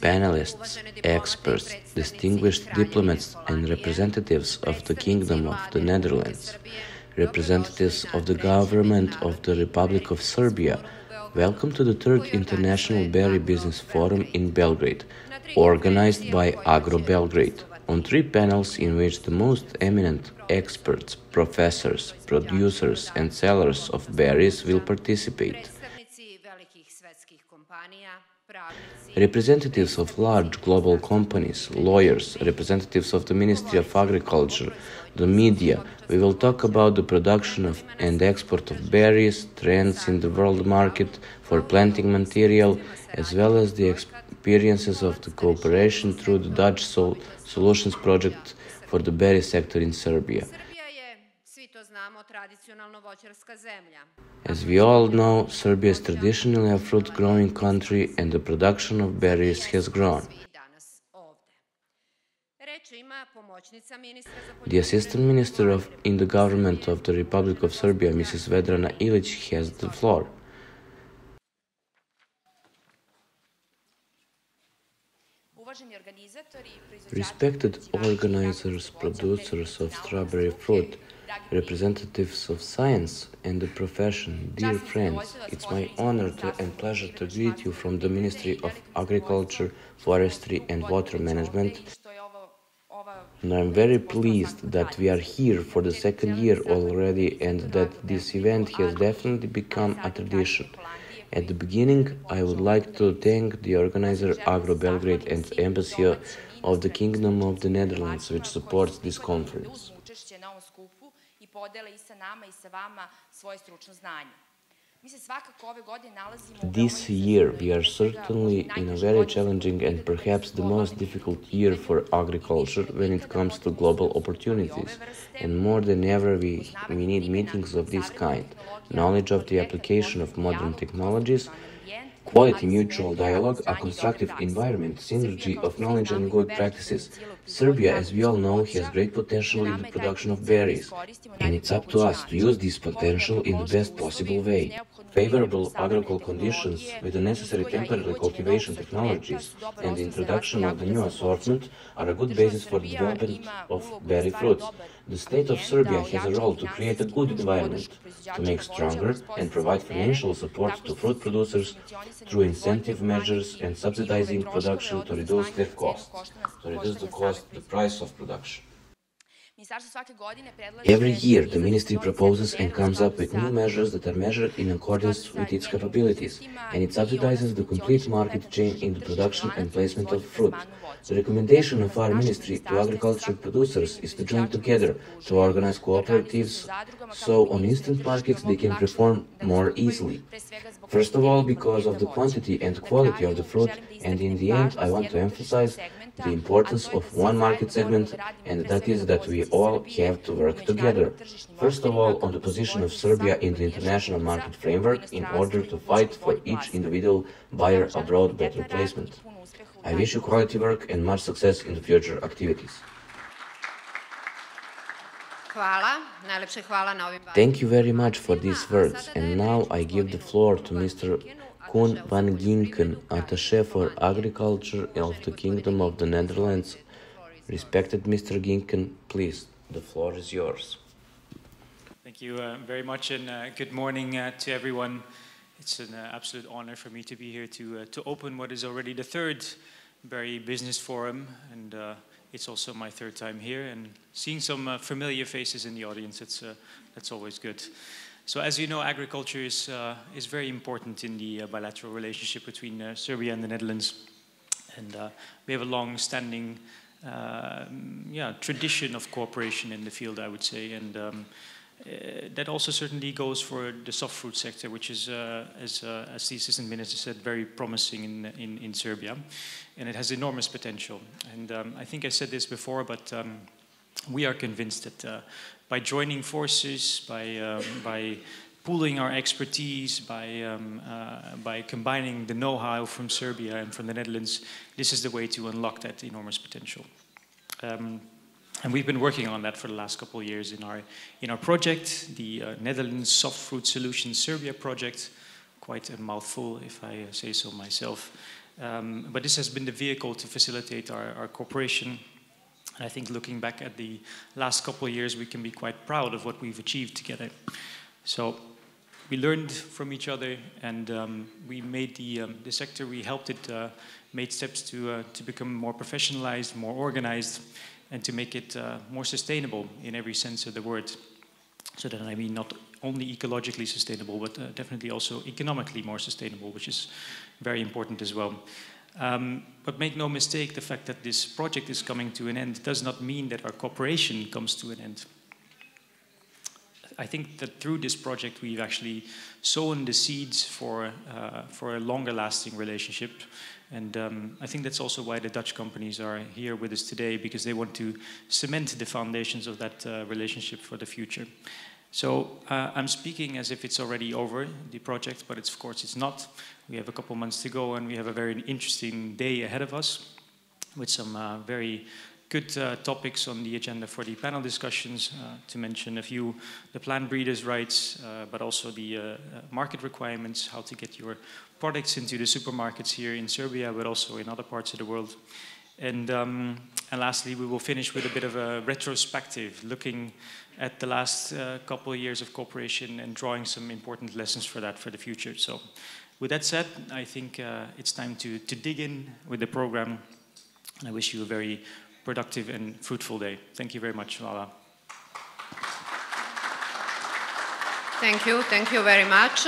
Panelists, experts, distinguished diplomats and representatives of the Kingdom of the Netherlands, representatives of the government of the Republic of Serbia, welcome to the third International Berry Business Forum in Belgrade, organized by Agro Belgrade, on 3 panels in which the most eminent experts, professors, producers and sellers of berries will participate. Representatives of large global companies, lawyers, representatives of the Ministry of Agriculture, the media, we will talk about the production of and export of berries, trends in the world market for planting material, as well as the experiences of the cooperation through the Dutch Solutions Project for the berry sector in Serbia. As we all know, Serbia is traditionally a fruit-growing country and the production of berries has grown. The Assistant Minister in the Government of the Republic of Serbia, Mrs. Vedrana Ilić, has the floor. Respected organizers, producers of strawberry fruit, representatives of science and the profession, dear friends, it's my honor and pleasure to greet you from the Ministry of Agriculture, Forestry and Water Management. And I'm very pleased that we are here for the 2nd year already and that this event has definitely become a tradition. At the beginning, I would like to thank the organizer Agro Belgrade and Embassy of the Kingdom of the Netherlands, which supports this conference. This year, we are certainly in a very challenging and perhaps the most difficult year for agriculture when it comes to global opportunities. And more than ever, we need meetings of this kind, knowledge of the application of modern technologies, quality mutual dialogue, a constructive environment, synergy of knowledge and good practices. Serbia, as we all know, has great potential in the production of berries, and it's up to us to use this potential in the best possible way. Favorable agricultural conditions with the necessary temporary cultivation technologies and the introduction of the new assortment are a good basis for the development of berry fruits. The state of Serbia has a role to create a good environment, to make stronger and provide financial support to fruit producers through incentive measures and subsidizing production to reduce their costs, the price of production. Every year, the Ministry proposes and comes up with new measures that are measured in accordance with its capabilities, and it subsidizes the complete market chain in the production and placement of fruit. The recommendation of our Ministry to agricultural producers is to join together to organize cooperatives so on instant markets they can perform more easily. First of all, because of the quantity and quality of the fruit, and in the end, I want to emphasize the importance of one market segment, and that is that we all have to work together. First of all, on the position of Serbia in the international market framework in order to fight for each individual buyer abroad better placement. I wish you quality work and much success in the future activities. Thank you very much for these words, and now I give the floor to Mr. Koen van Ginneken, Attaché for Agriculture of the Kingdom of the Netherlands. Respected Mr. Ginneken, please, the floor is yours. Thank you very much, and good morning to everyone. It's an absolute honor for me to be here to open what is already the 3rd Berry Business Forum, and it's also my 3rd time here, and seeing some familiar faces in the audience, that's always good. So as you know, agriculture is very important in the bilateral relationship between Serbia and the Netherlands, and we have a long-standing tradition of cooperation in the field, I would say, and that also certainly goes for the soft fruit sector, which is, as the Assistant Minister said, very promising in Serbia, and it has enormous potential. And I think I said this before, but we are convinced that by joining forces, by pooling our expertise, by combining the know-how from Serbia and from the Netherlands, this is the way to unlock that enormous potential. And we've been working on that for the last couple of years in our project, the Netherlands Soft Fruit Solutions Serbia project, quite a mouthful, if I say so myself. But this has been the vehicle to facilitate our cooperation. And I think looking back at the last couple of years, we can be quite proud of what we've achieved together. So we learned from each other, and we made the sector, we helped it, made steps to become more professionalized, more organized, and to make it more sustainable in every sense of the word. So that I mean not only ecologically sustainable, but definitely also economically more sustainable, which is very important as well. But make no mistake, the fact that this project is coming to an end does not mean that our cooperation comes to an end. I think that through this project we've actually sown the seeds for a longer lasting relationship. And I think that's also why the Dutch companies are here with us today, because they want to cement the foundations of that relationship for the future. So I'm speaking as if it's already over, the project, but of course it's not. We have a couple months to go, and we have a very interesting day ahead of us with some very good topics on the agenda for the panel discussions, to mention a few: the plant breeders' rights, but also the market requirements, how to get your products into the supermarkets here in Serbia, but also in other parts of the world. And lastly, we will finish with a bit of a retrospective, looking at the last couple of years of cooperation and drawing some important lessons for that for the future. So with that said, I think it's time to dig in with the program. And I wish you a very productive and fruitful day. Thank you very much, Vala. Thank you very much.